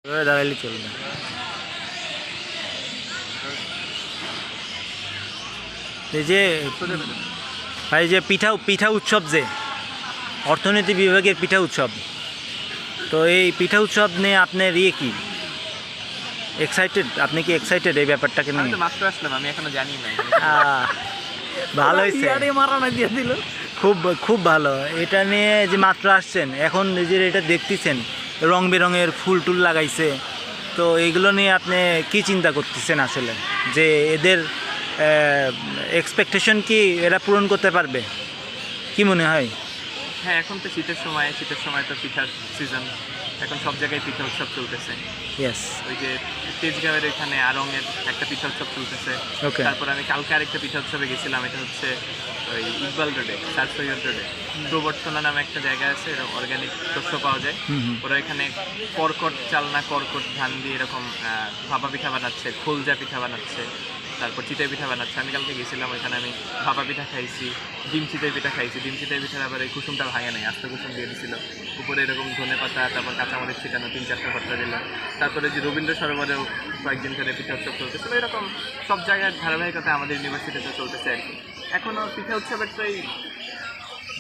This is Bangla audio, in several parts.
দাঁড়াইলে চলবে। এই যে ভাই যে পিঠা উৎসব, যে অর্থনীতি বিভাগের পিঠা উৎসব, তো এই পিঠা উৎসব নিয়ে আপনার কি এক্সাইটেড? আপনি কি এক্সাইটেড এই ব্যাপারটাকে নিয়ে? আমি তো মাত্র আসলাম, আমি এখনো জানি না। ভালো হয়েছে, খুব খুব ভালো। এটা নিয়ে যে মাত্র আসছেন, এখন যে এটা দেখতেছেন রং বেরঙের ফুল টুল লাগাইছে, তো এইগুলো নিয়ে আপনি কি চিন্তা করতেছেন আসলে, যে এদের এক্সপেকটেশন কি এরা পূরণ করতে পারবে, কি মনে হয়? হ্যাঁ, এখন তো শীতের সময় তো পিঠার সিজন, এখন সব জায়গায় পিঠা উৎসব চলতেছে। ইয়েস, ওই যে তেজগাঁওয়ের এখানে আড়ংয়ের একটা পিঠা উৎসব চলতেছে। ওকে। তারপর আমি কালকে আরেকটা পিঠা উৎসবে গেছিলাম, এটা হচ্ছে ওই ইকবাল রোডে, স্যার সৈয়দ রোডে প্রবর্তনা নামে একটা জায়গা আছে, এরকম অর্গানিক শস্য পাওয়া যায়। ওরা এখানে কর্কট চালনা, কর্কট ধান দিয়ে এরকম ভাপা পিঠা বানাচ্ছে, খোলজা পিঠা বানাচ্ছে, তারপর চিতই পিঠা বানাচ্ছে। আমি কালকে গেছিলাম, ওইখানে আমি ভাপা পিঠা খাইছি, ডিম চিতই পিঠা খাইছি। ডিম চিতই পিঠার আবার এই কুসুমটা ভাঙে নাই, আস্তে কুসুম দিয়ে দিছিল উপরে, এরকম ধনে পাতা, তারপর কাঁচামরিচ ছিটানো 3-4টা ভর্তা দিল। তারপরে যে রবীন্দ্র সরোবরেও কয়েকদিন ধরে পিঠা উৎসব চলতেছিল। এরকম সব জায়গায় ধারাবাহিকতা আমাদের ইউনিভার্সিটিতে চলতেছে আর কি। এখনও পিঠা উৎসবের তো এই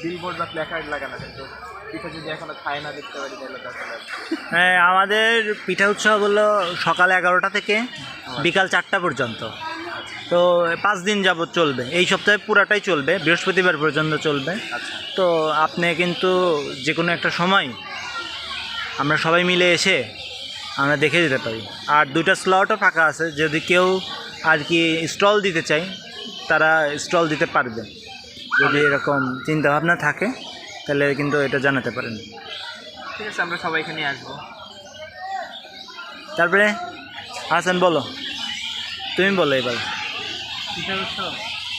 বিলবোর্ড বা প্ল্যাকার্ড লাগানো, কিন্তু পিঠা যদি এখনো খায় না দেখতে পারি তাহলে তো আসলে। হ্যাঁ, আমাদের পিঠা উৎসব হলো সকাল 11টা থেকে বিকাল 4টা পর্যন্ত, তো 5 দিন যাবত চলবে। এই সপ্তাহে পুরাটাই চলবে, বৃহস্পতিবার পর্যন্ত চলবে। তো আপনি কিন্তু যে কোনো একটা সময় আমরা সবাই মিলে এসে আমরা দেখে যেতে পারি। আর 2টা স্লটও ফাঁকা আছে, যদি কেউ আর কি স্টল দিতে চায় তারা স্টল দিতে পারবে। যদি এরকম চিন্তাভাবনা থাকে তাহলে কিন্তু এটা জানাতে পারেন। ঠিক আছে, আমরা সবাই এখানে আসবো। তারপরে হাসান বলো, তুমি বলো এবার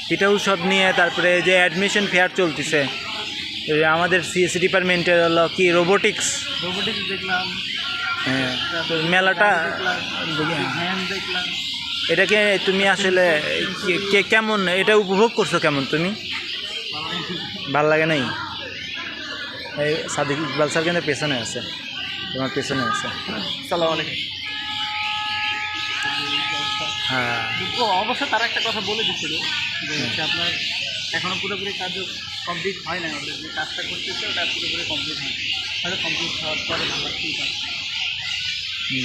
পিঠা উৎসব নিয়ে। তারপরে যে অ্যাডমিশন ফেয়ার চলতেছে আমাদের সিএসসি ডিপার্টমেন্টের, হলো কি রোবোটিক্স দেখলাম। হ্যাঁ, তো মেলাটা দেখলাম। এটাকে তুমি আসলে কেমন এটা উপভোগ করছো, কেমন তুমি? ভাল লাগে নাই? এই সাদিক ইকবাল স্যার কিন্তু পেছনে আছে, তোমার পেছনে আছে। আসসালামু আলাইকুম। হ্যাঁ, অবশ্য তারা একটা কথা বলে দিচ্ছিল যে হচ্ছে আপনার এখনো পুরোপুরি কাজ কমপ্লিট হয় না, আমাদের যে কাজটা করতেছে ওটা পুরোপুরি কমপ্লিট হয়, তাহলে কমপ্লিট হওয়ার পরে আমরা ঠিক আছে,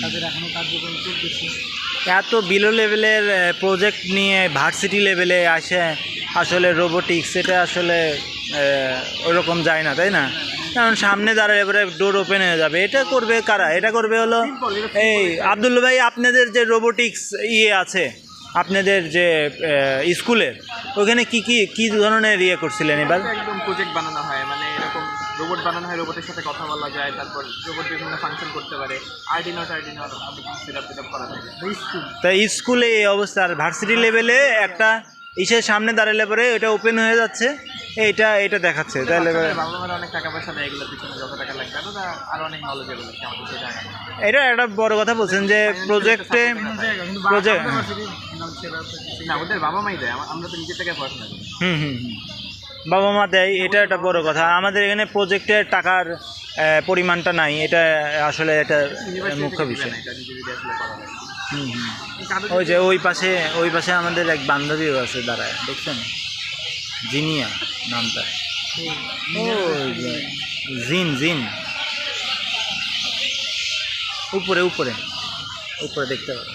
তাদের এখনও কার্যক্রম চলতেছে। এত বিলো লেভেলের প্রজেক্ট নিয়ে ভার্সিটি লেভেলে আসে আসলে রোবোটিক্স, এটা আসলে ওরকম যায় না, তাই না? কারণ সামনে দাঁড়ালে এবারে ডোর ওপেন হয়ে যাবে। এটা করবে কারা? এটা করবে হলো এই আব্দুল্লা ভাই, আপনাদের যে রোবোটিক্স আছে আপনাদের যে স্কুলের, ওখানে কি ধরনের করছিলেন এবার? একদম প্রজেক্ট বানানো হয়, মানে এরকম রোবট বানানো হয়, রোবটের সাথে কথা বলা যায়, তারপর রোবট বিভিন্ন ফাংশন করতে পারে। আর্ডিনো সেটআপ করা থাকে। তা স্কুলে এই অবস্থা, আর ভার্সিটি লেভেলে একটা ইসের সামনে দাঁড়ালে পরে এটা ওপেন হয়ে যাচ্ছে, এটা দেখাচ্ছে। তাহলে বাবা-মারা অনেক টাকা পয়সা দেয় এগুলোর পিছনে, যত টাকা লাগবে আরও অনেক নলেজেবল আছে আমাদের সেটা। এটা একটা বড় কথা বলছেন যে প্রজেক্টে না, ওদের বাবা মাই দেয়, আমরা তো নিজের থেকে পড়াশোনা করি। বাবা মা দেয়, এটা একটা বড় কথা। আমাদের এখানে প্রজেক্টের টাকার পরিমাণটা নাই, এটা আসলে এটা মুখ্য বিষয়। ওই যে ওই পাশে আমাদের এক বান্ধবীও আছে দাঁড়ায়, দেখছেন? জিনিয়া নামটা, জিন উপরে দেখতে পারো।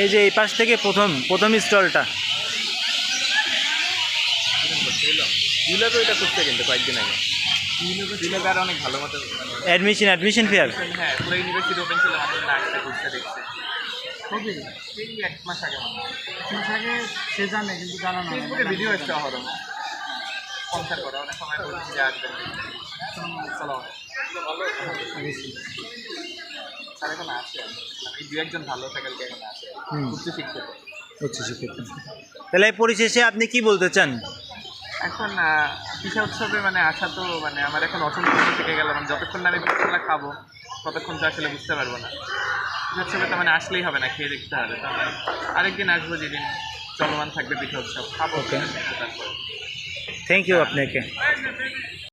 এই যে এই পাশ থেকে প্রথম স্টলটা এটা করতে কিন্তু কয়েকদিন আগে অনেক ভালো মতো অ্যাডমিশন ফেয়ার। হ্যাঁ, পুরো ইউনিভার্সিটি ওপেন ছিল, আমাদের আসতে ঘুরতে দেখছে। কবে এই 1 মাস আগে মনে হয় মাস আগে সে জানে কিন্তু জানা না ফেসবুকে ভিডিও এসছে হরম স্পন্সর করা অনেক সময় বলছি যে আসবেন চলো স্যার এখন আছে এই দু একজন ভালো ফ্যাকাল্টি এখন আছে উচ্চ শিক্ষিত উচ্চশিক্ষিত। তাহলে পরিশেষে আপনি কি বলতে চান? এখন পিঠা উৎসবে মানে আসা তো মানে আমার এখন অসম্পূর্ণ থেকে গেল, মানে যতক্ষণ না আমি পিঠাগুলো খাবো ততক্ষণ তো আসলে বুঝতে পারবো না। পিঠা উৎসবে তো মানে আসলেই হবে না, খেয়ে দেখতে হবে। তো আরেকদিন আসবো যেদিন চলমান থাকবে পিঠা উৎসব, খাবো। Okay. তারপর থ্যাংক ইউ আপনাকে।